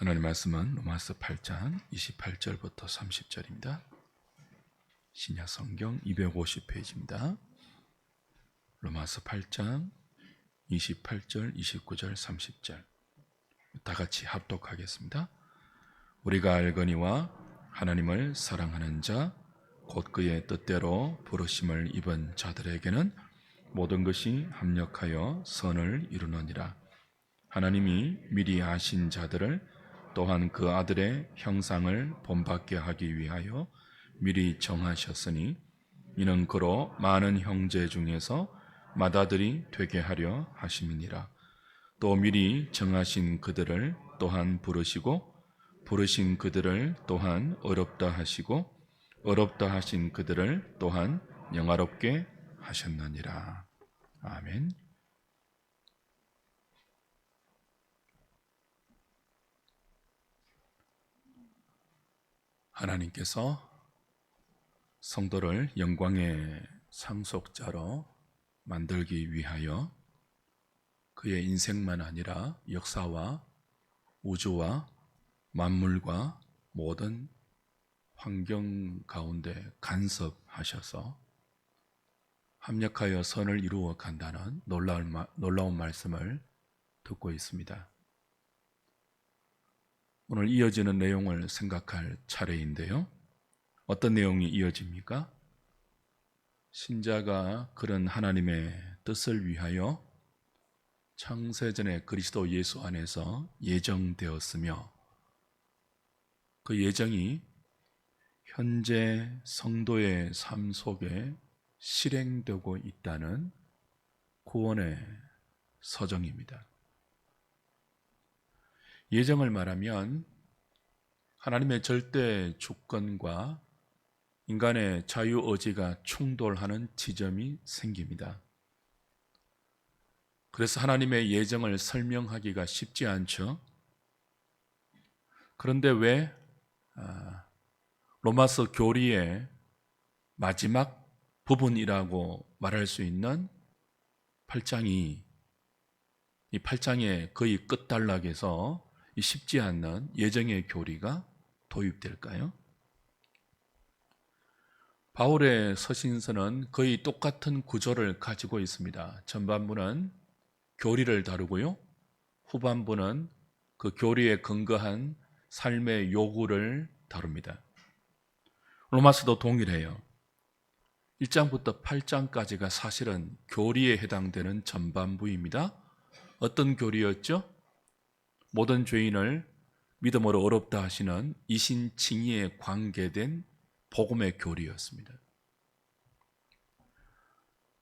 하나님 말씀은 로마서 8장 28절부터 30절입니다. 신약 성경 250페이지입니다. 로마서 8장 28절, 29절, 30절 다 같이 합독하겠습니다. 우리가 알거니와 하나님을 사랑하는 자 곧 그의 뜻대로 부르심을 입은 자들에게는 모든 것이 합력하여 선을 이루느니라. 하나님이 미리 아신 자들을 또한 그 아들의 형상을 본받게 하기 위하여 미리 정하셨으니 이는 그로 많은 형제 중에서 맏아들이 되게 하려 하심이니라. 또 미리 정하신 그들을 또한 부르시고 부르신 그들을 또한 어렵다 하시고 어렵다 하신 그들을 또한 영화롭게 하셨느니라. 아멘. 하나님께서 성도를 영광의 상속자로 만들기 위하여 그의 인생만 아니라 역사와 우주와 만물과 모든 환경 가운데 간섭하셔서 합력하여 선을 이루어 간다는 놀라운 말씀을 듣고 있습니다. 오늘 이어지는 내용을 생각할 차례인데요. 어떤 내용이 이어집니까? 신자가 그런 하나님의 뜻을 위하여 창세전에 그리스도 예수 안에서 예정되었으며 그 예정이 현재 성도의 삶 속에 실행되고 있다는 구원의 서정입니다. 예정을 말하면 하나님의 절대 주권과 인간의 자유의지가 충돌하는 지점이 생깁니다. 그래서 하나님의 예정을 설명하기가 쉽지 않죠. 그런데 왜 로마서 교리의 마지막 부분이라고 말할 수 있는 8장이 이 8장의 거의 끝단락에서 쉽지 않는 예정의 교리가 도입될까요? 바울의 서신서는 거의 똑같은 구조를 가지고 있습니다. 전반부는 교리를 다루고요, 후반부는 그 교리에 근거한 삶의 요구를 다룹니다. 로마서도 동일해요. 1장부터 8장까지가 사실은 교리에 해당되는 전반부입니다. 어떤 교리였죠? 모든 죄인을 믿음으로 의롭다 하시는 이신칭의에 관계된 복음의 교리였습니다.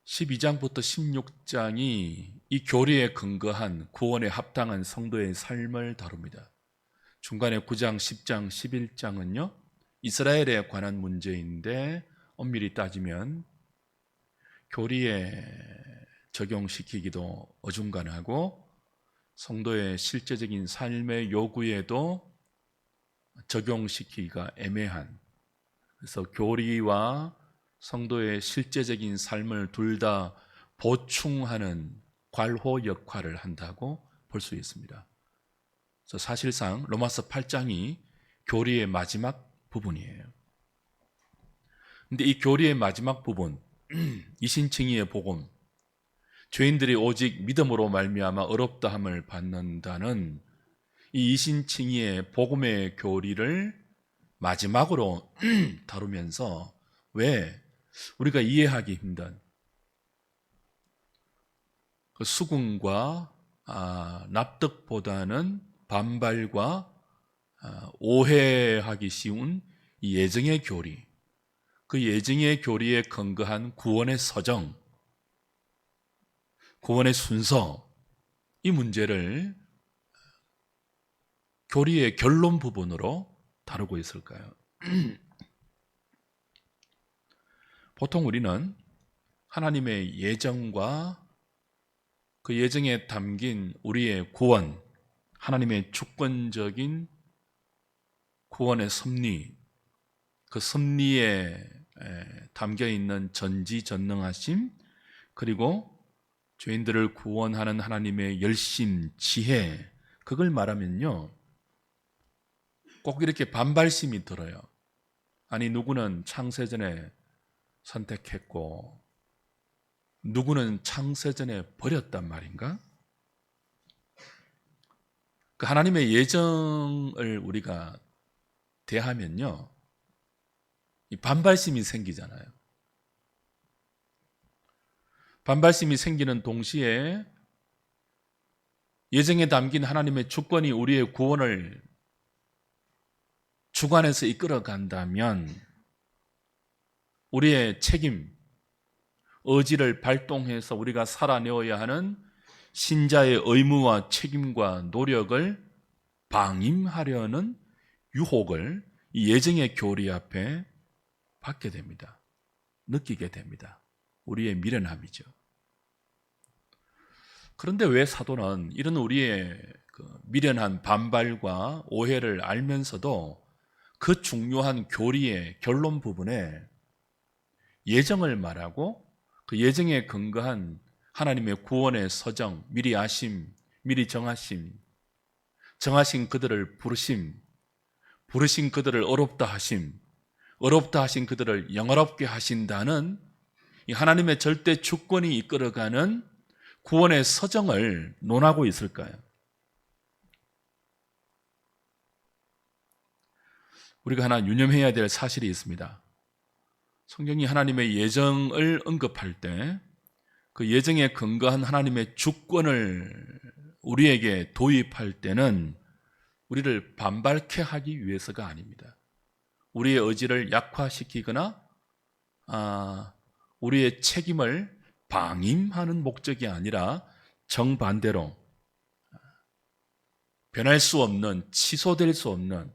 12장부터 16장이 이 교리에 근거한 구원에 합당한 성도의 삶을 다룹니다. 중간에 9장, 10장, 11장은요 이스라엘에 관한 문제인데 엄밀히 따지면 교리에 적용시키기도 어중간하고 성도의 실제적인 삶의 요구에도 적용시키기가 애매한, 그래서 교리와 성도의 실제적인 삶을 둘 다 보충하는 괄호 역할을 한다고 볼 수 있습니다. 그래서 사실상 로마서 8장이 교리의 마지막 부분이에요. 그런데 이 교리의 마지막 부분, 이신칭의의 복음, 죄인들이 오직 믿음으로 말미암아 의롭다함을 받는다는 이 이신칭의의 복음의 교리를 마지막으로 다루면서 왜 우리가 이해하기 힘든 그 수긍과 납득보다는 반발과 오해하기 쉬운 이 예정의 교리, 그 예정의 교리에 근거한 구원의 서정, 구원의 순서, 이 문제를 교리의 결론 부분으로 다루고 있을까요? 보통 우리는 하나님의 예정과 그 예정에 담긴 우리의 구원, 하나님의 주권적인 구원의 섭리, 그 섭리에 담겨있는 전지전능하심, 그리고 죄인들을 구원하는 하나님의 열심, 지혜, 그걸 말하면요 꼭 이렇게 반발심이 들어요. 아니, 누구는 창세전에 선택했고 누구는 창세전에 버렸단 말인가? 그 하나님의 예정을 우리가 대하면요, 이 반발심이 생기잖아요. 반발심이 생기는 동시에 예정에 담긴 하나님의 주권이 우리의 구원을 주관해서 이끌어 간다면 우리의 책임, 의지를 발동해서 우리가 살아내어야 하는 신자의 의무와 책임과 노력을 방임하려는 유혹을 이 예정의 교리 앞에 받게 됩니다. 느끼게 됩니다. 우리의 미련함이죠. 그런데 왜 사도는 이런 우리의 미련한 반발과 오해를 알면서도 그 중요한 교리의 결론 부분에 예정을 말하고 그 예정에 근거한 하나님의 구원의 서정, 미리 아심, 미리 정하심, 정하신 그들을 부르심, 부르신 그들을 어렵다 하심, 어렵다 하신 그들을 영어롭게 하신다는 이 하나님의 절대 주권이 이끌어가는 구원의 서정을 논하고 있을까요? 우리가 하나 유념해야 될 사실이 있습니다. 성경이 하나님의 예정을 언급할 때 그 예정에 근거한 하나님의 주권을 우리에게 도입할 때는 우리를 반발케 하기 위해서가 아닙니다. 우리의 의지를 약화시키거나 우리의 책임을 방임하는 목적이 아니라 정반대로 변할 수 없는, 취소될 수 없는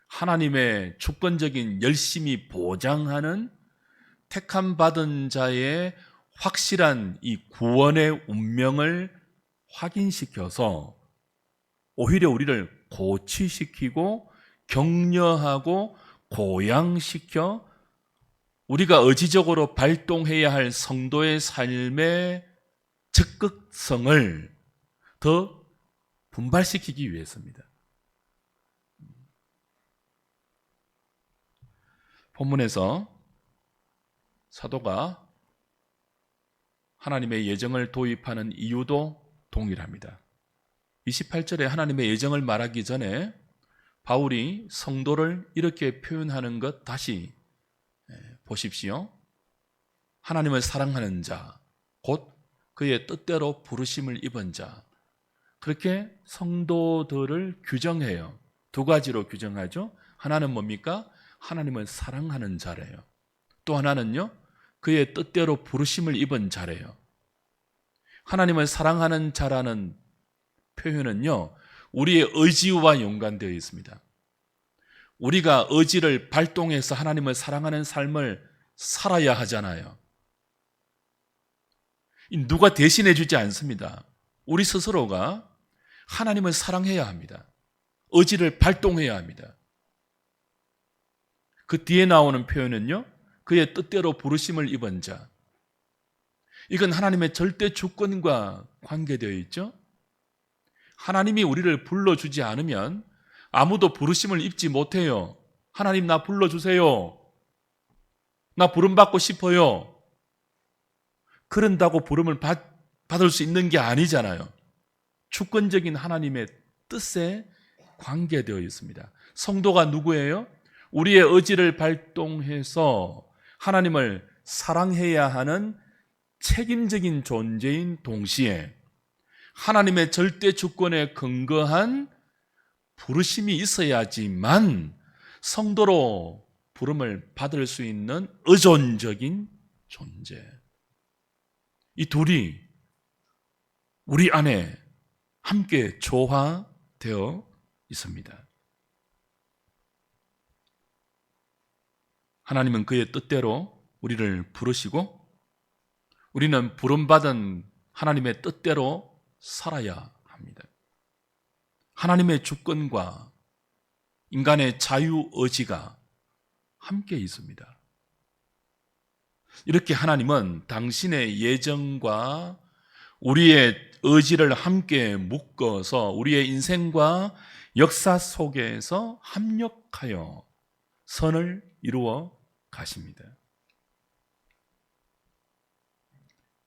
하나님의 주권적인 열심히 보장하는 택함 받은 자의 확실한 이 구원의 운명을 확인시켜서 오히려 우리를 고취시키고 격려하고 고양시켜 우리가 의지적으로 발동해야 할 성도의 삶의 적극성을 더 분발시키기 위해서입니다. 본문에서 사도가 하나님의 예정을 도입하는 이유도 동일합니다. 28절에 하나님의 예정을 말하기 전에 바울이 성도를 이렇게 표현하는 것 다시 보십시오. 하나님을 사랑하는 자, 곧 그의 뜻대로 부르심을 입은 자. 그렇게 성도들을 규정해요. 두 가지로 규정하죠. 하나는 뭡니까? 하나님을 사랑하는 자래요. 또 하나는요, 그의 뜻대로 부르심을 입은 자래요. 하나님을 사랑하는 자라는 표현은요, 우리의 의지와 연관되어 있습니다. 우리가 의지를 발동해서 하나님을 사랑하는 삶을 살아야 하잖아요. 누가 대신해 주지 않습니다. 우리 스스로가 하나님을 사랑해야 합니다. 의지를 발동해야 합니다. 그 뒤에 나오는 표현은요, 그의 뜻대로 부르심을 입은 자. 이건 하나님의 절대 주권과 관계되어 있죠. 하나님이 우리를 불러주지 않으면 아무도 부르심을 입지 못해요. 하나님, 나 불러주세요. 나 부름받고 싶어요. 그런다고 부름을 받을 수 있는 게 아니잖아요. 주권적인 하나님의 뜻에 관계되어 있습니다. 성도가 누구예요? 우리의 의지를 발동해서 하나님을 사랑해야 하는 책임적인 존재인 동시에 하나님의 절대 주권에 근거한 부르심이 있어야지만 성도로 부름을 받을 수 있는 의존적인 존재. 이 둘이 우리 안에 함께 조화되어 있습니다. 하나님은 그의 뜻대로 우리를 부르시고 우리는 부름받은 하나님의 뜻대로 살아야 합니다. 하나님의 주권과 인간의 자유의지가 함께 있습니다. 이렇게 하나님은 당신의 예정과 우리의 의지를 함께 묶어서 우리의 인생과 역사 속에서 합력하여 선을 이루어 가십니다.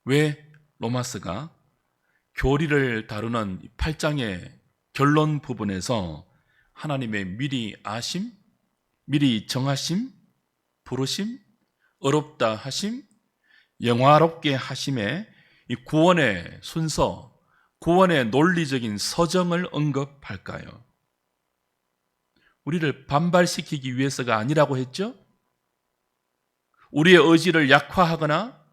왜 로마서가 교리를 다루는 8장의 결론 부분에서 하나님의 미리 아심, 미리 정하심, 부르심, 어렵다 하심, 영화롭게 하심의 이 구원의 순서, 구원의 논리적인 서정을 언급할까요? 우리를 반발시키기 위해서가 아니라고 했죠? 우리의 의지를 약화하거나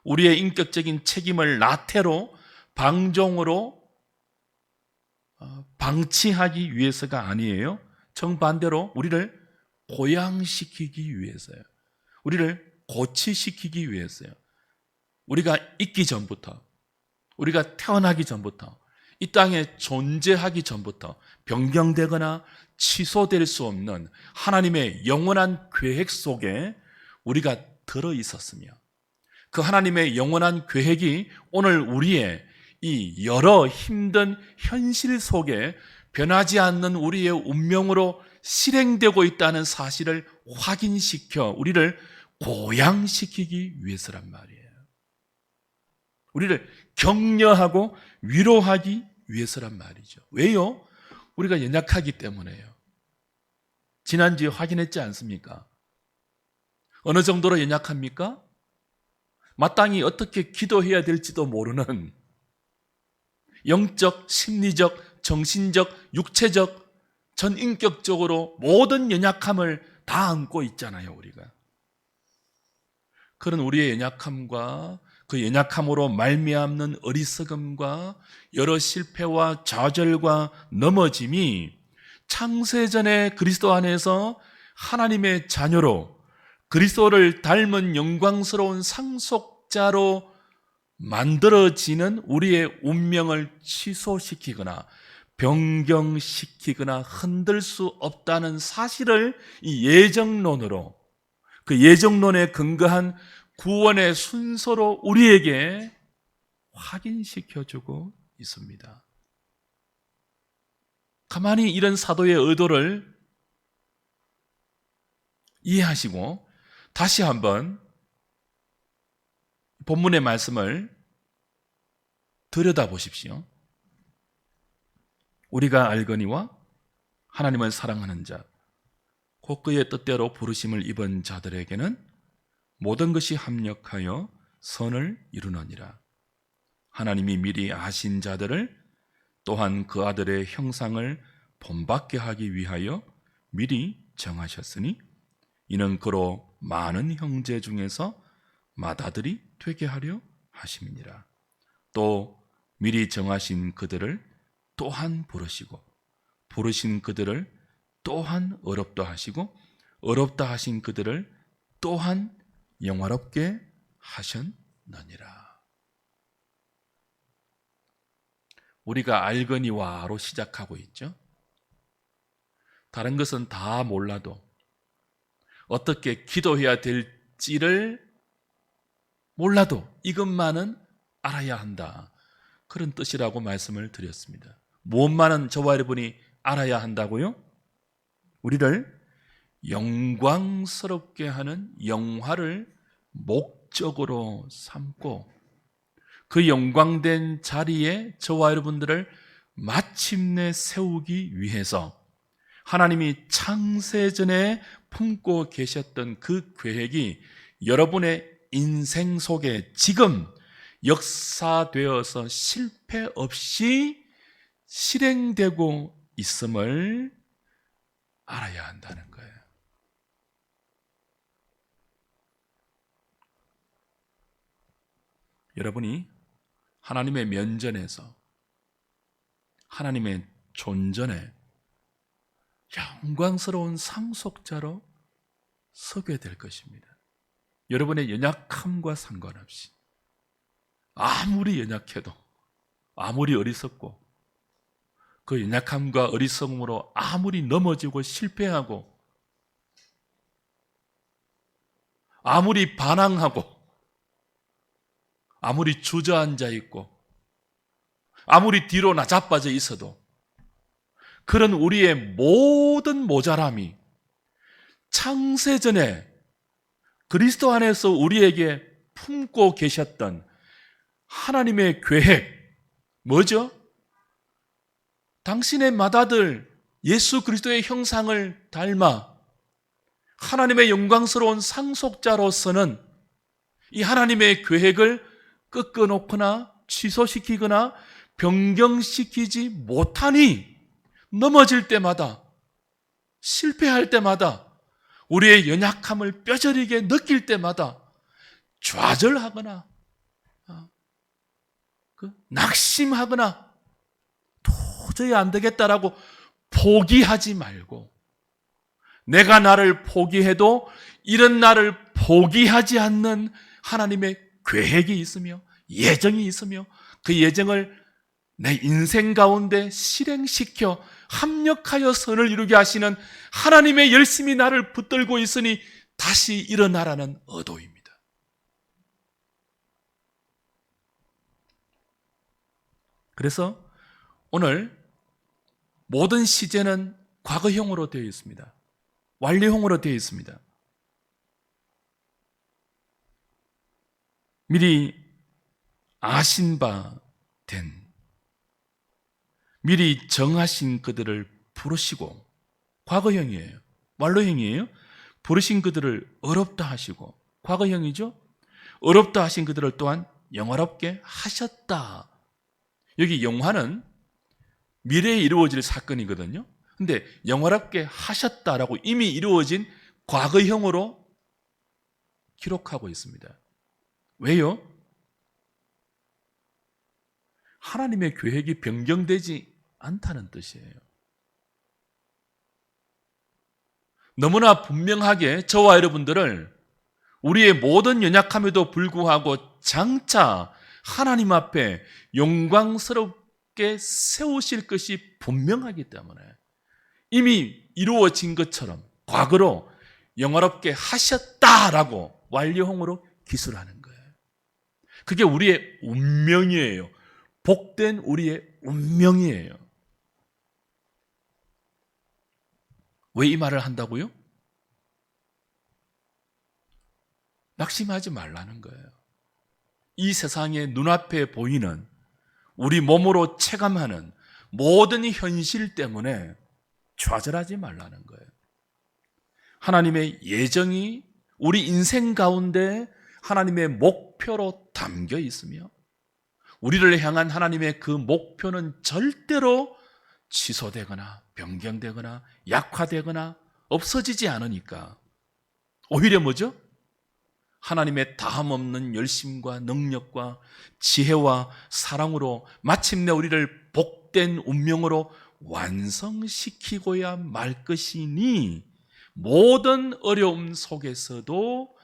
우리의 인격적인 책임을 나태로 방종으로 방치하기 위해서가 아니에요. 정반대로 우리를 고양시키기 위해서요. 우리를 고치시키기 위해서요. 우리가 있기 전부터, 우리가 태어나기 전부터, 이 땅에 존재하기 전부터 변경되거나 취소될 수 없는 하나님의 영원한 계획 속에 우리가 들어 있었으며, 그 하나님의 영원한 계획이 오늘 우리의 이 여러 힘든 현실 속에 변하지 않는 우리의 운명으로 실행되고 있다는 사실을 확인시켜 우리를 고양시키기 위해서란 말이에요. 우리를 격려하고 위로하기 위해서란 말이죠. 왜요? 우리가 연약하기 때문에요. 지난주에 확인했지 않습니까? 어느 정도로 연약합니까? 마땅히 어떻게 기도해야 될지도 모르는 영적, 심리적, 정신적, 육체적, 전인격적으로 모든 연약함을 다 안고 있잖아요, 우리가. 그런 우리의 연약함과 그 연약함으로 말미암는 어리석음과 여러 실패와 좌절과 넘어짐이 창세전에 그리스도 안에서 하나님의 자녀로 그리스도를 닮은 영광스러운 상속자로 만들어지는 우리의 운명을 취소시키거나 변경시키거나 흔들 수 없다는 사실을 이 예정론으로, 그 예정론에 근거한 구원의 순서로 우리에게 확인시켜주고 있습니다. 가만히 이런 사도의 의도를 이해하시고 다시 한번 본문의 말씀을 들여다보십시오. 우리가 알거니와 하나님을 사랑하는 자, 곧 그의 뜻대로 부르심을 입은 자들에게는 모든 것이 합력하여 선을 이루느니라. 하나님이 미리 아신 자들을 또한 그 아들의 형상을 본받게 하기 위하여 미리 정하셨으니 이는 그로 많은 형제 중에서 맏아들이 되게 하려 하심이니라. 또 미리 정하신 그들을 또한 부르시고 부르신 그들을 또한 어렵다 하시고 어렵다 하신 그들을 또한 영화롭게 하셨느니라. 우리가 알거니와로 시작하고 있죠. 다른 것은 다 몰라도 어떻게 기도해야 될지를 몰라도 이것만은 알아야 한다, 그런 뜻이라고 말씀을 드렸습니다. 무엇만은 저와 여러분이 알아야 한다고요? 우리를 영광스럽게 하는 영화를 목적으로 삼고 그 영광된 자리에 저와 여러분들을 마침내 세우기 위해서 하나님이 창세전에 품고 계셨던 그 계획이 여러분의 인생 속에 지금 역사되어서 실패 없이 실행되고 있음을 알아야 한다는 거예요. 여러분이 하나님의 면전에서 하나님의 존전에 영광스러운 상속자로 서게 될 것입니다. 여러분의 연약함과 상관없이, 아무리 연약해도, 아무리 어리석고 그 연약함과 어리석음으로 아무리 넘어지고 실패하고 아무리 반항하고 아무리 주저앉아 있고 아무리 뒤로 나자빠져 있어도 그런 우리의 모든 모자람이 창세전에 그리스도 안에서 우리에게 품고 계셨던 하나님의 계획, 뭐죠? 당신의 맏아들 예수 그리스도의 형상을 닮아 하나님의 영광스러운 상속자로서는 이 하나님의 계획을 꺾어놓거나 취소시키거나 변경시키지 못하니 넘어질 때마다, 실패할 때마다, 우리의 연약함을 뼈저리게 느낄 때마다 좌절하거나 낙심하거나 도저히 안 되겠다라고 포기하지 말고, 내가 나를 포기해도 이런 나를 포기하지 않는 하나님의 계획이 있으며 예정이 있으며 그 예정을 내 인생 가운데 실행시켜 합력하여 선을 이루게 하시는 하나님의 열심히 나를 붙들고 있으니 다시 일어나라는 의도입니다. 그래서 오늘 모든 시제는 과거형으로 되어 있습니다. 완료형으로 되어 있습니다. 미리 아신 바 된, 미리 정하신 그들을 부르시고, 과거형이에요. 완료형이에요. 부르신 그들을 어렵다 하시고, 과거형이죠. 어렵다 하신 그들을 또한 영화롭게 하셨다. 여기 영화는 미래에 이루어질 사건이거든요. 근데 영화롭게 하셨다라고 이미 이루어진 과거형으로 기록하고 있습니다. 왜요? 하나님의 계획이 변경되지 않다는 뜻이에요. 너무나 분명하게 저와 여러분들을 우리의 모든 연약함에도 불구하고 장차 하나님 앞에 영광스럽게 세우실 것이 분명하기 때문에 이미 이루어진 것처럼 과거로 영화롭게 하셨다라고 완료형으로 기술하는 거예요. 그게 우리의 운명이에요. 복된 우리의 운명이에요. 왜 이 말을 한다고요? 낙심하지 말라는 거예요. 이 세상의 눈앞에 보이는 우리 몸으로 체감하는 모든 현실 때문에 좌절하지 말라는 거예요. 하나님의 예정이 우리 인생 가운데 하나님의 목표로 담겨 있으며 우리를 향한 하나님의 그 목표는 절대로 취소되거나 변경되거나 약화되거나 없어지지 않으니까 오히려 뭐죠? 하나님의 다함없는 열심과 능력과 지혜와 사랑으로 마침내 우리를 복된 운명으로 완성시키고야 말 것이니 모든 어려움 속에서도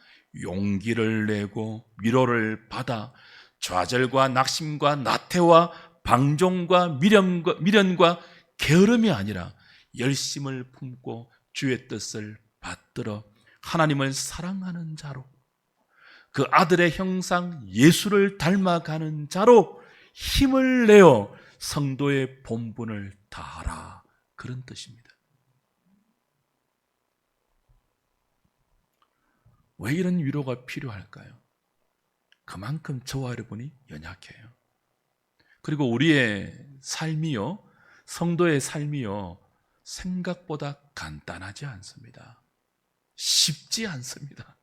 용기를 내고 위로를 받아 좌절과 낙심과 나태와 방종과 미련과 게으름이 아니라 열심을 품고 주의 뜻을 받들어 하나님을 사랑하는 자로, 그 아들의 형상 예수를 닮아가는 자로 힘을 내어 성도의 본분을 다하라, 그런 뜻입니다. 왜 이런 위로가 필요할까요? 그만큼 저와 여러분이 연약해요. 그리고 우리의 삶이요, 성도의 삶이요, 생각보다 간단하지 않습니다. 쉽지 않습니다.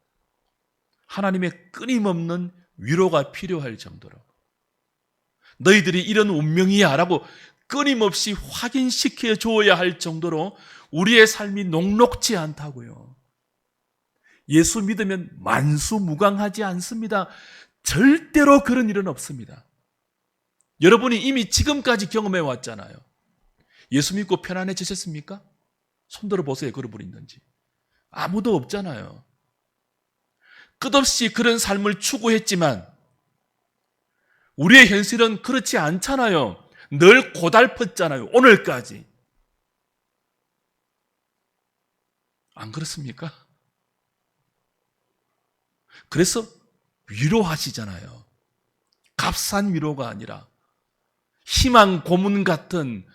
하나님의 끊임없는 위로가 필요할 정도로 너희들이 이런 운명이야 라고 끊임없이 확인시켜 주어야 할 정도로 우리의 삶이 녹록지 않다고요. 예수 믿으면 만수무강하지 않습니다. 절대로 그런 일은 없습니다. 여러분이 이미 지금까지 경험해 왔잖아요. 예수 믿고 편안해지셨습니까? 손들어 보세요. 그런 분 있는지. 아무도 없잖아요. 끝없이 그런 삶을 추구했지만 우리의 현실은 그렇지 않잖아요. 늘 고달팠잖아요. 오늘까지. 안 그렇습니까? 그래서 위로하시잖아요. 값싼 위로가 아니라 희망 고문 같은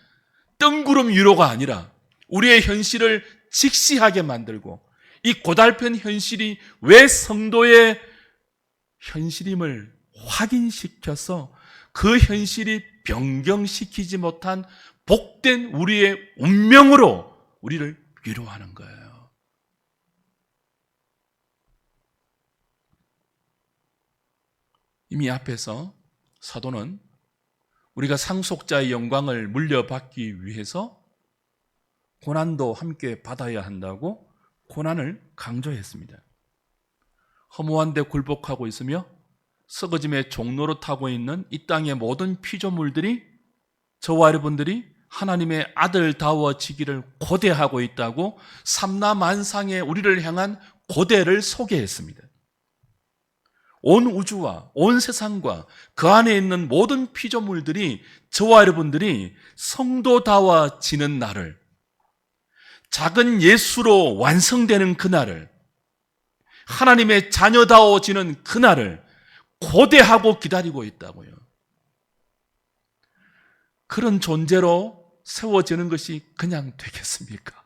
뜬구름 위로가 아니라 우리의 현실을 직시하게 만들고, 이 고달픈 현실이 왜 성도의 현실임을 확인시켜서 그 현실이 변경시키지 못한 복된 우리의 운명으로 우리를 위로하는 거예요. 이미 앞에서 사도는 우리가 상속자의 영광을 물려받기 위해서 고난도 함께 받아야 한다고 고난을 강조했습니다. 허무한 데 굴복하고 있으며 썩어짐의 종로로 타고 있는 이 땅의 모든 피조물들이 저와 여러분들이 하나님의 아들다워지기를 고대하고 있다고 삼라만상의 우리를 향한 고대를 소개했습니다. 온 우주와 온 세상과 그 안에 있는 모든 피조물들이, 저와 여러분들이 성도다워지는 날을, 작은 예수로 완성되는 그날을, 하나님의 자녀다워지는 그날을 고대하고 기다리고 있다고요. 그런 존재로 세워지는 것이 그냥 되겠습니까?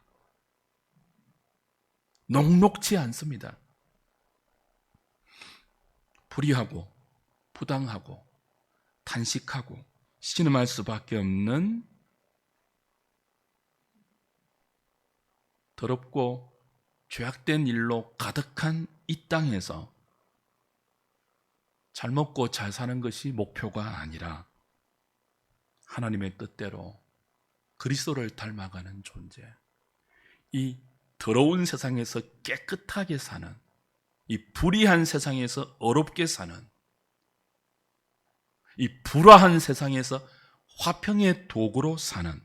녹록지 않습니다. 불의하고 부당하고 단식하고 신음할 수밖에 없는 더럽고 죄악된 일로 가득한 이 땅에서 잘 먹고 잘 사는 것이 목표가 아니라 하나님의 뜻대로 그리스도를 닮아가는 존재, 이 더러운 세상에서 깨끗하게 사는, 이 불의한 세상에서 어렵게 사는, 이 불화한 세상에서 화평의 도구로 사는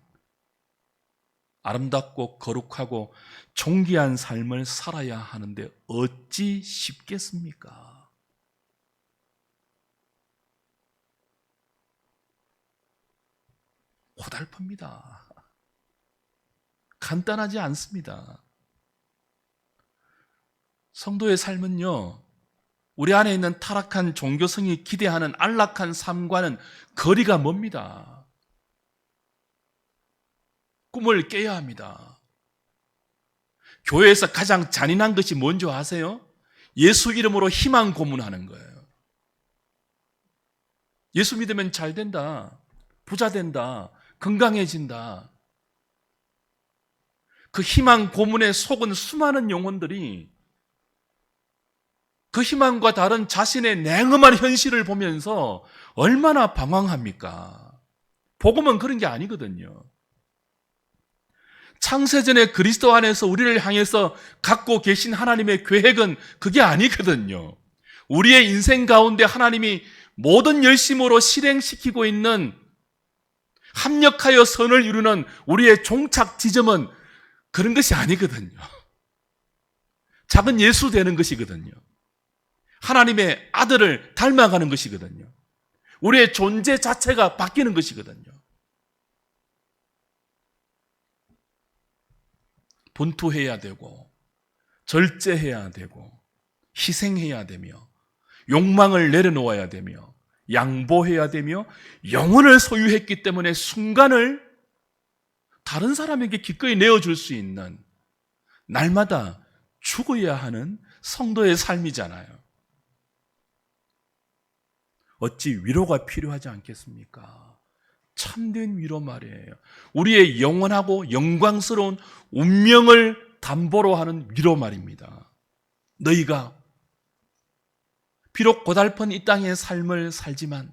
아름답고 거룩하고 존귀한 삶을 살아야 하는데 어찌 쉽겠습니까? 고달픕니다. 간단하지 않습니다. 성도의 삶은요, 우리 안에 있는 타락한 종교성이 기대하는 안락한 삶과는 거리가 멉니다. 꿈을 깨야 합니다. 교회에서 가장 잔인한 것이 뭔지 아세요? 예수 이름으로 희망 고문하는 거예요. 예수 믿으면 잘 된다, 부자 된다, 건강해진다. 그 희망 고문에 속은 수많은 영혼들이 그 희망과 다른 자신의 냉엄한 현실을 보면서 얼마나 방황합니까? 복음은 그런 게 아니거든요. 창세전에 그리스도 안에서 우리를 향해서 갖고 계신 하나님의 계획은 그게 아니거든요. 우리의 인생 가운데 하나님이 모든 열심으로 실행시키고 있는, 합력하여 선을 이루는 우리의 종착 지점은 그런 것이 아니거든요. 작은 예수 되는 것이거든요. 하나님의 아들을 닮아가는 것이거든요. 우리의 존재 자체가 바뀌는 것이거든요. 분투해야 되고 절제해야 되고 희생해야 되며 욕망을 내려놓아야 되며 양보해야 되며 영혼을 소유했기 때문에 순간을 다른 사람에게 기꺼이 내어줄 수 있는, 날마다 죽어야 하는 성도의 삶이잖아요. 어찌 위로가 필요하지 않겠습니까? 참된 위로 말이에요. 우리의 영원하고 영광스러운 운명을 담보로 하는 위로 말입니다. 너희가 비록 고달픈 이 땅의 삶을 살지만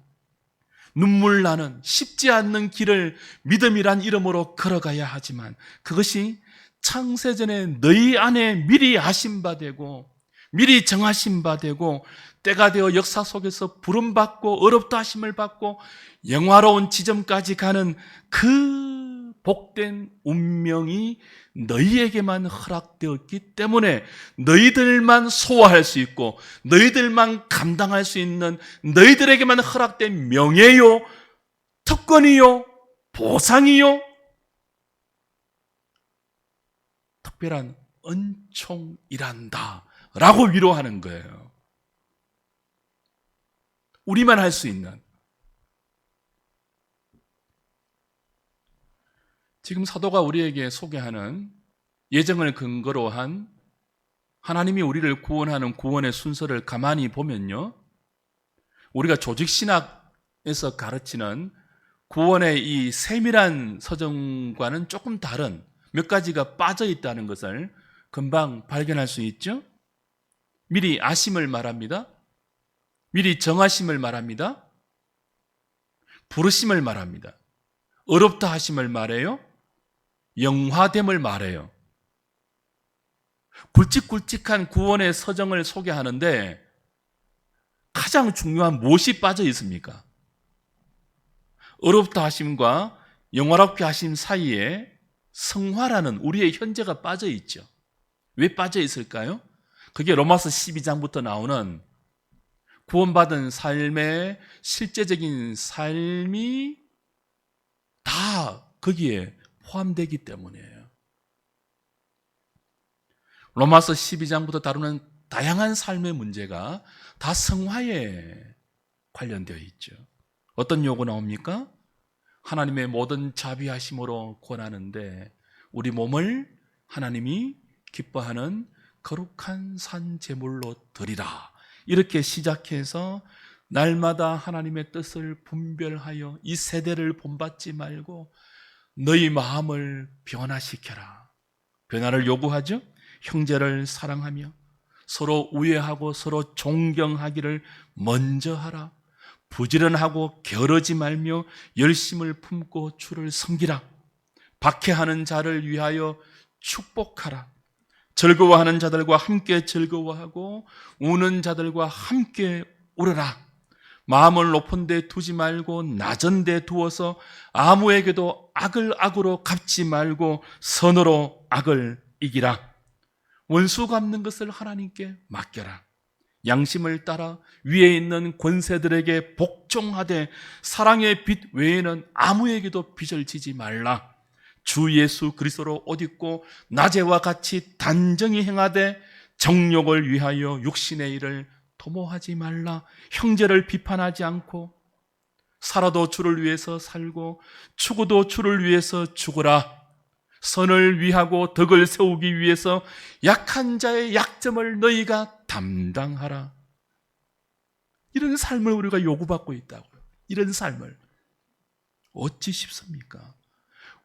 눈물 나는 쉽지 않는 길을 믿음이란 이름으로 걸어가야 하지만 그것이 창세전에 너희 안에 미리 하신 바 되고 미리 정하신 바 되고 때가 되어 역사 속에서 부름받고 어렵다 하심을 받고 영화로운 지점까지 가는 그 복된 운명이 너희에게만 허락되었기 때문에 너희들만 소화할 수 있고 너희들만 감당할 수 있는, 너희들에게만 허락된 명예요, 특권이요, 보상이요, 특별한 은총이란다 라고 위로하는 거예요. 우리만 할 수 있는. 지금 사도가 우리에게 소개하는 예정을 근거로 한 하나님이 우리를 구원하는 구원의 순서를 가만히 보면요, 우리가 조직신학에서 가르치는 구원의 이 세밀한 서정과는 조금 다른 몇 가지가 빠져 있다는 것을 금방 발견할 수 있죠. 미리 아심을 말합니다. 미리 정하심을 말합니다. 부르심을 말합니다. 어렵다 하심을 말해요. 영화됨을 말해요. 굵직굵직한 구원의 서정을 소개하는데 가장 중요한 무엇이 빠져 있습니까? 어렵다 하심과 영화롭게 하심 사이에 성화라는 우리의 현재가 빠져 있죠. 왜 빠져 있을까요? 그게 로마서 12장부터 나오는 구원받은 삶의 실제적인 삶이 다 거기에 포함되기 때문이에요. 로마서 12장부터 다루는 다양한 삶의 문제가 다 성화에 관련되어 있죠. 어떤 요구 나옵니까? 하나님의 모든 자비하심으로 권하는데 우리 몸을 하나님이 기뻐하는 거룩한 산 제물로 드리라. 이렇게 시작해서 날마다 하나님의 뜻을 분별하여 이 세대를 본받지 말고 너희 마음을 변화시켜라. 변화를 요구하죠. 형제를 사랑하며 서로 우애하고 서로 존경하기를 먼저 하라. 부지런하고 게으르지 말며 열심을 품고 주를 섬기라. 박해하는 자를 위하여 축복하라. 즐거워하는 자들과 함께 즐거워하고 우는 자들과 함께 울어라. 마음을 높은 데 두지 말고 낮은 데 두어서 아무에게도 악을 악으로 갚지 말고 선으로 악을 이기라. 원수 갚는 것을 하나님께 맡겨라. 양심을 따라 위에 있는 권세들에게 복종하되 사랑의 빛 외에는 아무에게도 빚을 지지 말라. 주 예수 그리스도로 옷 입고 낮에와 같이 단정히 행하되 정욕을 위하여 육신의 일을 도모하지 말라. 형제를 비판하지 않고 살아도 주를 위해서 살고 죽어도 주를 위해서 죽으라. 선을 위하고 덕을 세우기 위해서 약한 자의 약점을 너희가 담당하라. 이런 삶을 우리가 요구받고 있다고요. 이런 삶을 어찌 쉽습니까?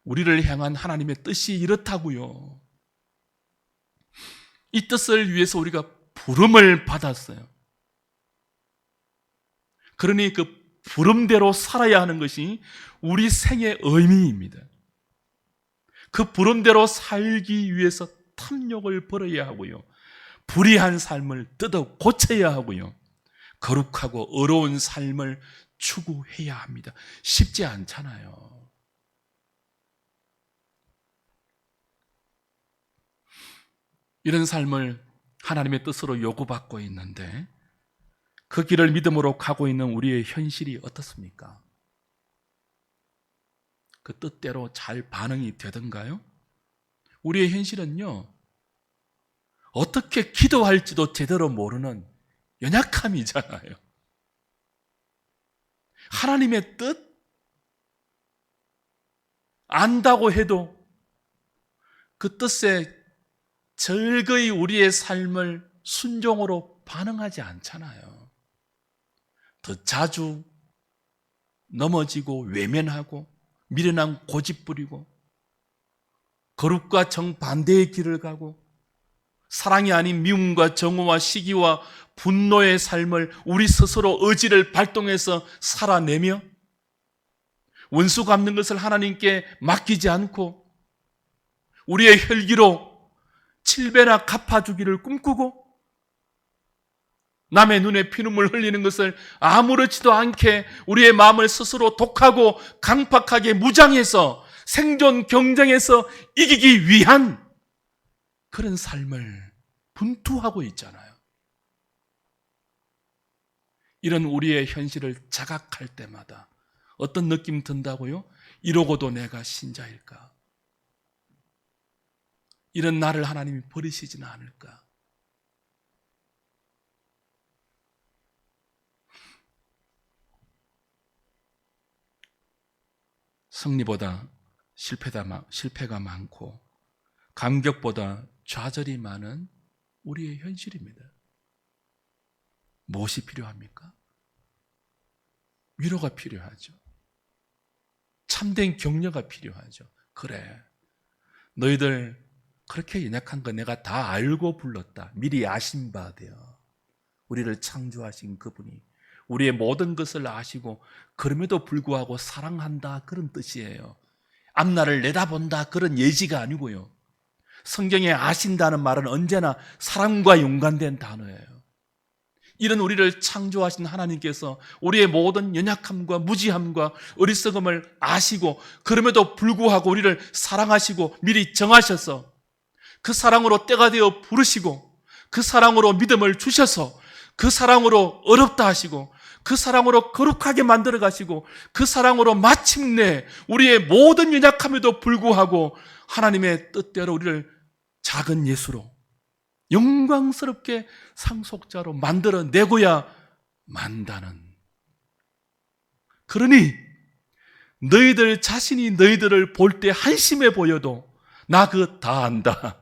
우리를 향한 하나님의 뜻이 이렇다고요. 이 뜻을 위해서 우리가 부름을 받았어요. 그러니 그 부름대로 살아야 하는 것이 우리 생의 의미입니다. 그 부름대로 살기 위해서 탐욕을 버려야 하고요. 불의한 삶을 뜯어 고쳐야 하고요. 거룩하고 어려운 삶을 추구해야 합니다. 쉽지 않잖아요. 이런 삶을 하나님의 뜻으로 요구받고 있는데 그 길을 믿음으로 가고 있는 우리의 현실이 어떻습니까? 그 뜻대로 잘 반응이 되던가요? 우리의 현실은요, 어떻게 기도할지도 제대로 모르는 연약함이잖아요. 하나님의 뜻? 안다고 해도 그 뜻에 절거히 우리의 삶을 순종으로 반응하지 않잖아요. 더 자주 넘어지고 외면하고 미련한 고집 부리고 거룩과 정반대의 길을 가고 사랑이 아닌 미움과 정오와 시기와 분노의 삶을 우리 스스로 의지를 발동해서 살아내며 원수 갚는 것을 하나님께 맡기지 않고 우리의 혈기로 7배나 갚아주기를 꿈꾸고 남의 눈에 피눈물 흘리는 것을 아무렇지도 않게 우리의 마음을 스스로 독하고 강팍하게 무장해서 생존 경쟁에서 이기기 위한 그런 삶을 분투하고 있잖아요. 이런 우리의 현실을 자각할 때마다 어떤 느낌 든다고요? 이러고도 내가 신자일까? 이런 나를 하나님이 버리시지는 않을까? 승리보다 실패가 많고 감격보다 좌절이 많은 우리의 현실입니다. 무엇이 필요합니까? 위로가 필요하죠. 참된 격려가 필요하죠. 그래, 너희들 그렇게 연약한 거 내가 다 알고 불렀다. 미리 아신 바 되어 우리를 창조하신 그분이 우리의 모든 것을 아시고 그럼에도 불구하고 사랑한다, 그런 뜻이에요. 앞날을 내다본다, 그런 예지가 아니고요. 성경에 아신다는 말은 언제나 사랑과 연관된 단어예요. 이런 우리를 창조하신 하나님께서 우리의 모든 연약함과 무지함과 어리석음을 아시고 그럼에도 불구하고 우리를 사랑하시고 미리 정하셔서 그 사랑으로 때가 되어 부르시고 그 사랑으로 믿음을 주셔서 그 사랑으로 어렵다 하시고 그 사랑으로 거룩하게 만들어 가시고 그 사랑으로 마침내 우리의 모든 연약함에도 불구하고 하나님의 뜻대로 우리를 작은 예수로 영광스럽게 상속자로 만들어내고야 만다는. 그러니 너희들 자신이 너희들을 볼 때 한심해 보여도 나 그거 다 안다.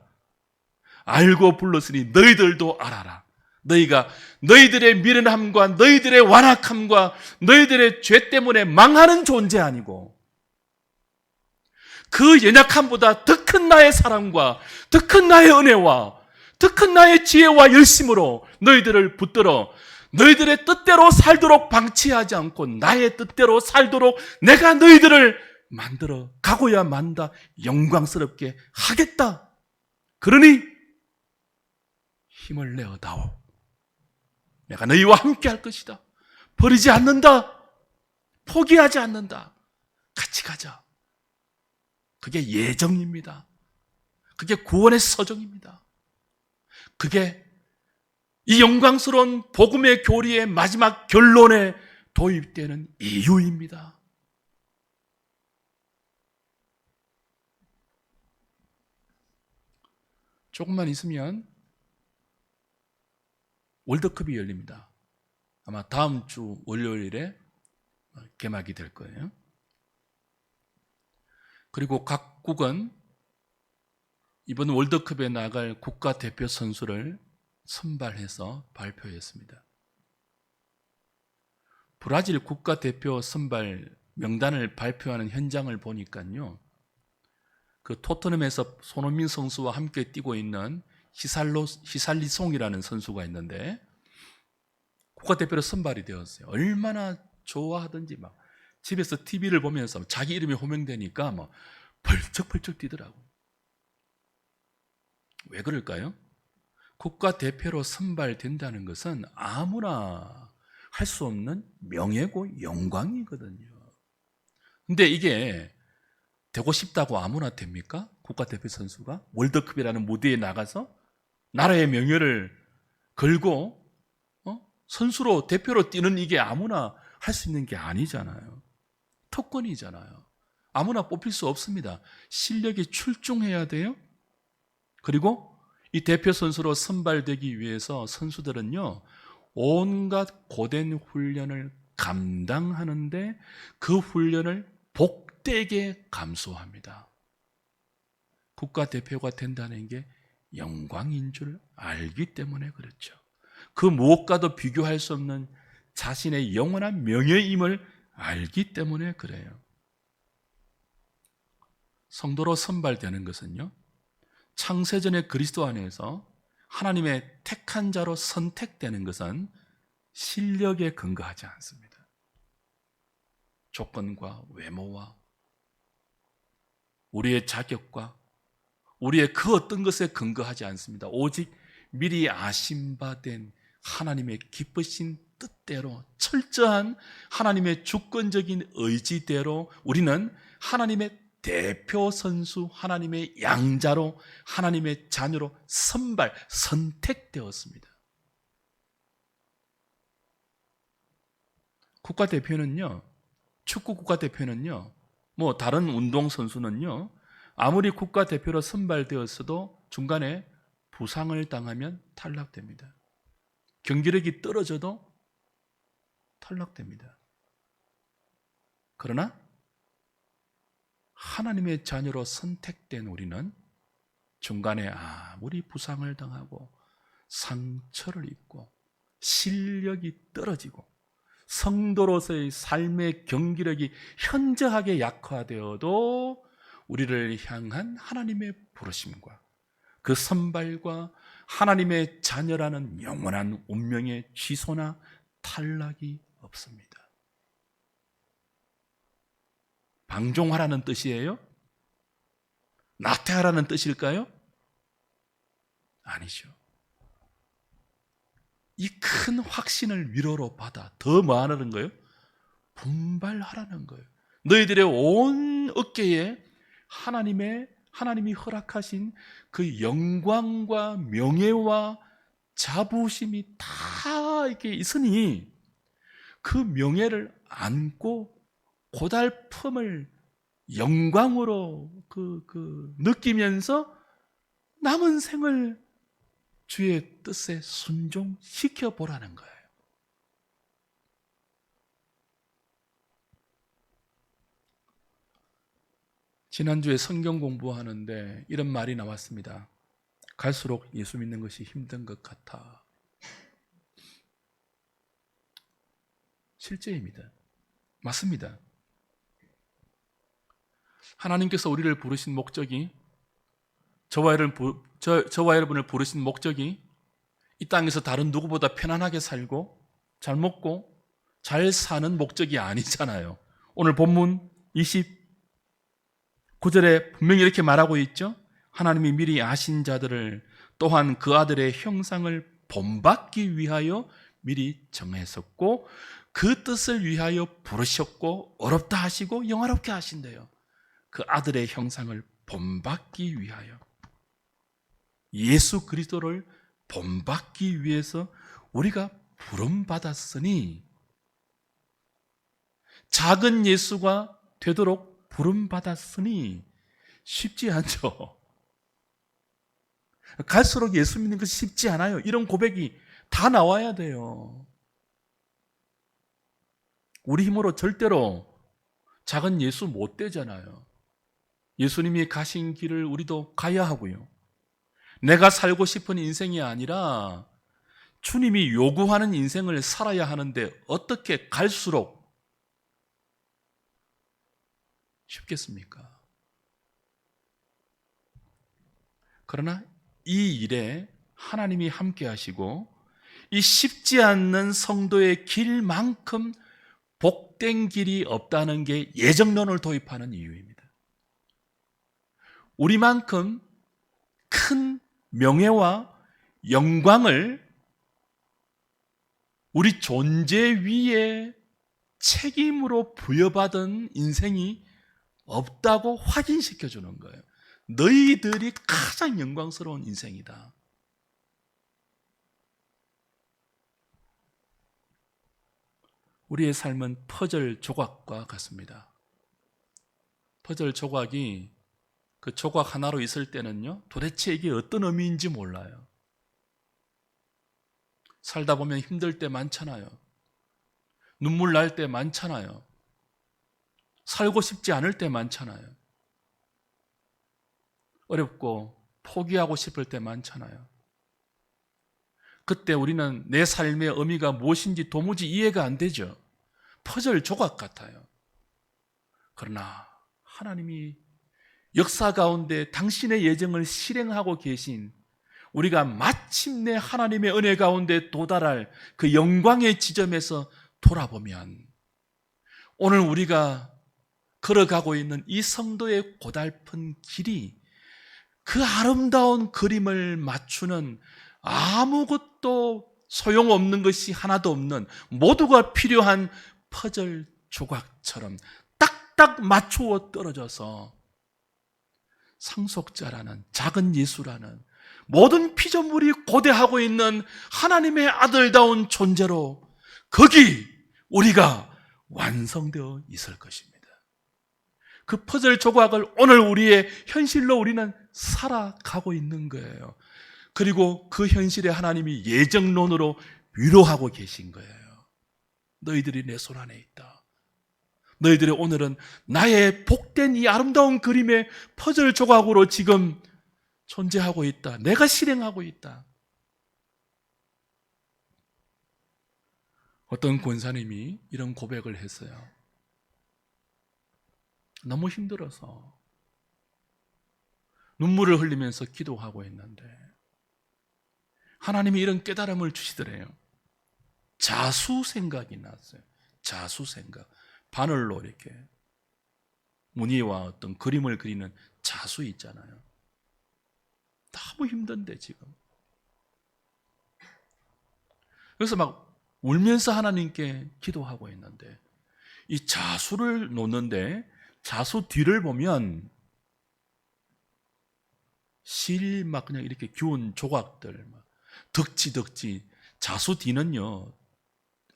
알고 불렀으니 너희들도 알아라. 너희가 너희들의 미련함과 너희들의 완악함과 너희들의 죄 때문에 망하는 존재 아니고 그 연약함보다 더 큰 나의 사랑과 더 큰 나의 은혜와 더 큰 나의 지혜와 열심으로 너희들을 붙들어 너희들의 뜻대로 살도록 방치하지 않고 나의 뜻대로 살도록 내가 너희들을 만들어 가고야 만다. 영광스럽게 하겠다. 그러니 힘을 내어다오. 내가 너희와 함께 할 것이다. 버리지 않는다. 포기하지 않는다. 같이 가자. 그게 예정입니다. 그게 구원의 서정입니다. 그게 이 영광스러운 복음의 교리의 마지막 결론에 도입되는 이유입니다. 조금만 있으면 월드컵이 열립니다. 아마 다음 주 월요일에 개막이 될 거예요. 그리고 각국은 이번 월드컵에 나갈 국가대표 선수를 선발해서 발표했습니다. 브라질 국가대표 선발 명단을 발표하는 현장을 보니까요, 그 토트넘에서 손흥민 선수와 함께 뛰고 있는 히살리송이라는 선수가 있는데 국가대표로 선발이 되었어요. 얼마나 좋아하든지 막 집에서 TV를 보면서 자기 이름이 호명되니까 막 벌쩍벌쩍 뛰더라고요. 왜 그럴까요? 국가대표로 선발된다는 것은 아무나 할 수 없는 명예고 영광이거든요. 근데 이게 되고 싶다고 아무나 됩니까? 국가대표 선수가 월드컵이라는 무대에 나가서 나라의 명예를 걸고 선수로 대표로 뛰는 이게 아무나 할 수 있는 게 아니잖아요. 특권이잖아요. 아무나 뽑힐 수 없습니다. 실력이 출중해야 돼요. 그리고 이 대표 선수로 선발되기 위해서 선수들은요, 온갖 고된 훈련을 감당하는데 그 훈련을 복되게 감수합니다. 국가대표가 된다는 게 영광인 줄 알기 때문에 그렇죠. 그 무엇과도 비교할 수 없는 자신의 영원한 명예임을 알기 때문에 그래요. 성도로 선발되는 것은요, 창세전의 그리스도 안에서 하나님의 택한 자로 선택되는 것은 실력에 근거하지 않습니다. 조건과 외모와 우리의 자격과 우리의 그 어떤 것에 근거하지 않습니다. 오직 미리 아심받은 하나님의 기쁘신 뜻대로 철저한 하나님의 주권적인 의지대로 우리는 하나님의 대표 선수, 하나님의 양자로, 하나님의 자녀로 선택되었습니다. 국가대표는요, 축구 국가대표는요, 뭐 다른 운동선수는요, 아무리 국가대표로 선발되었어도 중간에 부상을 당하면 탈락됩니다. 경기력이 떨어져도 탈락됩니다. 그러나 하나님의 자녀로 선택된 우리는 중간에 아무리 부상을 당하고 상처를 입고 실력이 떨어지고 성도로서의 삶의 경기력이 현저하게 약화되어도 우리를 향한 하나님의 부르심과 그 선발과 하나님의 자녀라는 영원한 운명의 취소나 탈락이 없습니다. 방종하라는 뜻이에요? 나태하라는 뜻일까요? 아니죠. 이 큰 확신을 위로로 받아 더 뭐 하는 거예요? 분발하라는 거예요. 너희들의 온 어깨에 하나님이 허락하신 그 영광과 명예와 자부심이 다 이렇게 있으니 그 명예를 안고 고달픔을 영광으로 느끼면서 남은 생을 주의 뜻에 순종시켜 보라는 거예요. 지난주에 성경 공부하는데 이런 말이 나왔습니다. 갈수록 예수 믿는 것이 힘든 것 같아. 실제입니다. 맞습니다. 하나님께서 우리를 부르신 목적이, 저와 여러분을 부르신 목적이 이 땅에서 다른 누구보다 편안하게 살고 잘 먹고 잘 사는 목적이 아니잖아요. 오늘 본문 29절에 분명히 이렇게 말하고 있죠. 하나님이 미리 아신 자들을 또한 그 아들의 형상을 본받기 위하여 미리 정했었고 그 뜻을 위하여 부르셨고 어렵다 하시고 영화롭게 하신대요. 그 아들의 형상을 본받기 위하여, 예수 그리스도를 본받기 위해서 우리가 부름받았으니 작은 예수가 되도록 부름받았으니 쉽지 않죠. 갈수록 예수 믿는 것이 쉽지 않아요. 이런 고백이 다 나와야 돼요. 우리 힘으로 절대로 작은 예수 못 되잖아요. 예수님이 가신 길을 우리도 가야 하고요. 내가 살고 싶은 인생이 아니라 주님이 요구하는 인생을 살아야 하는데 어떻게 갈수록 쉽겠습니까? 그러나 이 일에 하나님이 함께 하시고 이 쉽지 않는 성도의 길만큼 복된 길이 없다는 게 예정론을 도입하는 이유입니다. 우리만큼 큰 명예와 영광을 우리 존재 위에 책임으로 부여받은 인생이 없다고 확인시켜 주는 거예요. 너희들이 가장 영광스러운 인생이다. 우리의 삶은 퍼즐 조각과 같습니다. 퍼즐 조각이 그 조각 하나로 있을 때는요, 도대체 이게 어떤 의미인지 몰라요. 살다 보면 힘들 때 많잖아요. 눈물 날 때 많잖아요. 살고 싶지 않을 때 많잖아요. 어렵고 포기하고 싶을 때 많잖아요. 그때 우리는 내 삶의 의미가 무엇인지 도무지 이해가 안 되죠. 퍼즐 조각 같아요. 그러나 하나님이 역사 가운데 당신의 예정을 실행하고 계신 우리가 마침내 하나님의 은혜 가운데 도달할 그 영광의 지점에서 돌아보면 오늘 우리가 걸어가고 있는 이 성도의 고달픈 길이 그 아름다운 그림을 맞추는 아무것도 소용없는 것이 하나도 없는 모두가 필요한 퍼즐 조각처럼 딱딱 맞추어 떨어져서 상속자라는 작은 예수라는 모든 피조물이 고대하고 있는 하나님의 아들다운 존재로 거기 우리가 완성되어 있을 것입니다. 그 퍼즐 조각을 오늘 우리의 현실로 우리는 살아가고 있는 거예요. 그리고 그 현실에 하나님이 예정론으로 위로하고 계신 거예요. 너희들이 내 손 안에 있다. 너희들의 오늘은 나의 복된 이 아름다운 그림의 퍼즐 조각으로 지금 존재하고 있다. 내가 실행하고 있다. 어떤 권사님이 이런 고백을 했어요. 너무 힘들어서 눈물을 흘리면서 기도하고 있는데 하나님이 이런 깨달음을 주시더래요. 자수 생각이 났어요. 자수 생각. 바늘로 이렇게 무늬와 어떤 그림을 그리는 자수 있잖아요. 너무 힘든데 지금. 그래서 막 울면서 하나님께 기도하고 있는데 이 자수를 놓는데 자수 뒤를 보면 실 막 그냥 이렇게 기운 조각들 막 덕지 자수 뒤는요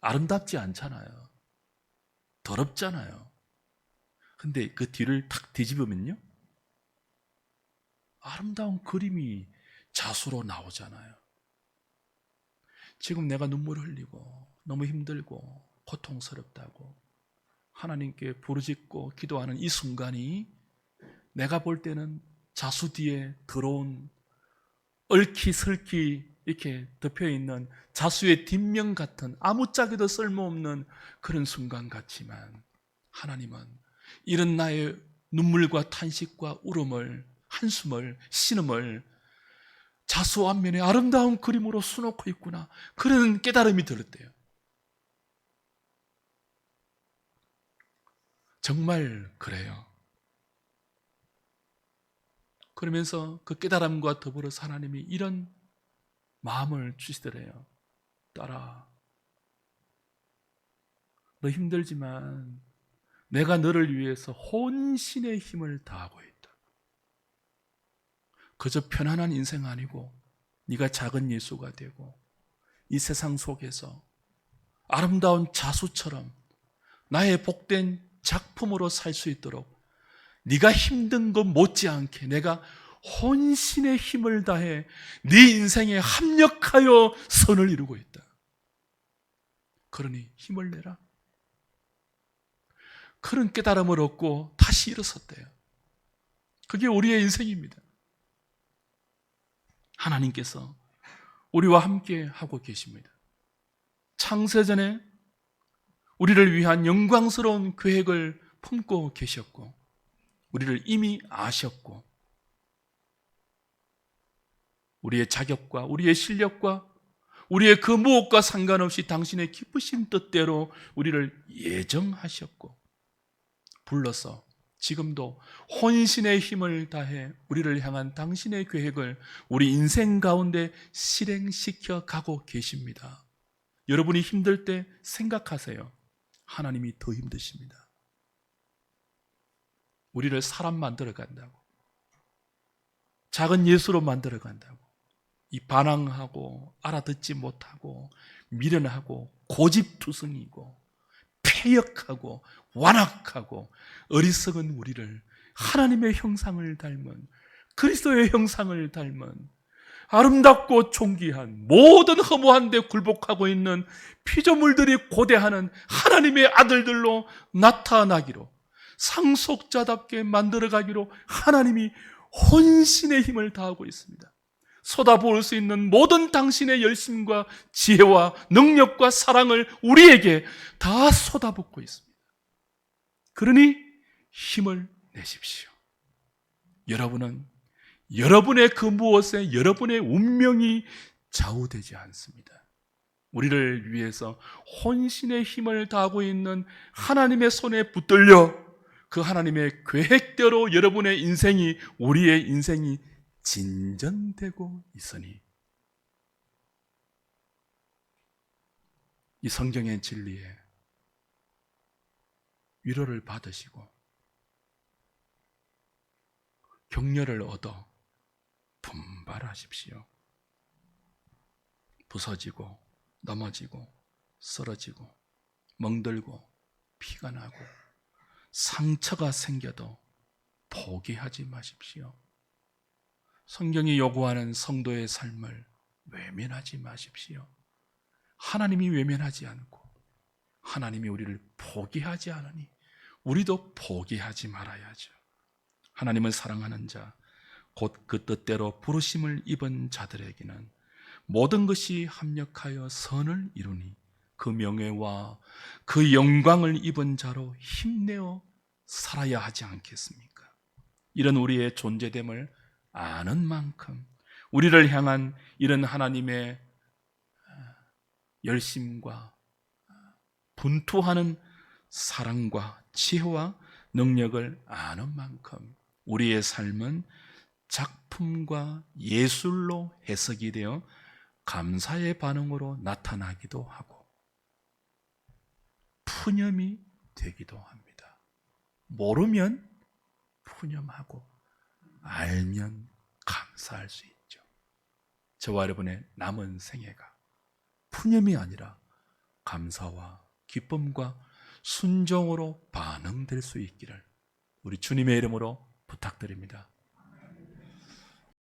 아름답지 않잖아요. 더럽잖아요. 근데 그 뒤를 탁 뒤집으면요 아름다운 그림이 자수로 나오잖아요. 지금 내가 눈물을 흘리고 너무 힘들고 고통스럽다고 하나님께 부르짖고 기도하는 이 순간이 내가 볼 때는 자수 뒤에 더러운 얽히설키 이렇게 덮여있는 자수의 뒷면 같은 아무짝에도 쓸모없는 그런 순간 같지만 하나님은 이런 나의 눈물과 탄식과 울음을 한숨을 신음을 자수 앞면에 아름다운 그림으로 수놓고 있구나 그런 깨달음이 들었대요. 정말 그래요. 그러면서 그 깨달음과 더불어서 하나님이 이런 마음을 주시더래요. 딸아, 너 힘들지만 내가 너를 위해서 혼신의 힘을 다하고 있다. 그저 편안한 인생 아니고 네가 작은 예수가 되고 이 세상 속에서 아름다운 자수처럼 나의 복된 작품으로 살 수 있도록 네가 힘든 것 못지않게 내가 혼신의 힘을 다해 네 인생에 합력하여 선을 이루고 있다. 그러니 힘을 내라. 그런 깨달음을 얻고 다시 일어섰대요. 그게 우리의 인생입니다. 하나님께서 우리와 함께 하고 계십니다. 창세전에 우리를 위한 영광스러운 계획을 품고 계셨고 우리를 이미 아셨고 우리의 자격과 우리의 실력과 우리의 그 무엇과 상관없이 당신의 기쁘신 뜻대로 우리를 예정하셨고 불러서 지금도 혼신의 힘을 다해 우리를 향한 당신의 계획을 우리 인생 가운데 실행시켜 가고 계십니다. 여러분이 힘들 때 생각하세요. 하나님이 더 힘드십니다. 우리를 사람 만들어 간다고 작은 예수로 만들어 간다고 이 반항하고 알아듣지 못하고 미련하고 고집투성이고 패역하고 완악하고 어리석은 우리를 하나님의 형상을 닮은 그리스도의 형상을 닮은 아름답고 존귀한 모든 허무한 데 굴복하고 있는 피조물들이 고대하는 하나님의 아들들로 나타나기로 상속자답게 만들어가기로 하나님이 혼신의 힘을 다하고 있습니다. 쏟아부을 수 있는 모든 당신의 열심과 지혜와 능력과 사랑을 우리에게 다 쏟아붓고 있습니다. 그러니 힘을 내십시오. 여러분은 여러분의 그 무엇에 여러분의 운명이 좌우되지 않습니다. 우리를 위해서 혼신의 힘을 다하고 있는 하나님의 손에 붙들려 그 하나님의 계획대로 여러분의 인생이 우리의 인생이 진전되고 있으니 이 성경의 진리에 위로를 받으시고 격려를 얻어 분발하십시오. 부서지고 넘어지고 쓰러지고 멍들고 피가 나고 상처가 생겨도 포기하지 마십시오. 성경이 요구하는 성도의 삶을 외면하지 마십시오. 하나님이 외면하지 않고 하나님이 우리를 포기하지 않으니 우리도 포기하지 말아야죠. 하나님을 사랑하는 자, 곧 그 뜻대로 부르심을 입은 자들에게는 모든 것이 합력하여 선을 이루니 그 명예와 그 영광을 입은 자로 힘내어 살아야 하지 않겠습니까? 이런 우리의 존재됨을 아는 만큼 우리를 향한 이런 하나님의 열심과 분투하는 사랑과 지혜와 능력을 아는 만큼 우리의 삶은 작품과 예술로 해석이 되어 감사의 반응으로 나타나기도 하고 푸념이 되기도 합니다. 모르면 푸념하고 알면 감사할 수 있죠. 저와 여러분의 남은 생애가 푸념이 아니라 감사와 기쁨과 순종으로 반응될 수 있기를 우리 주님의 이름으로 부탁드립니다.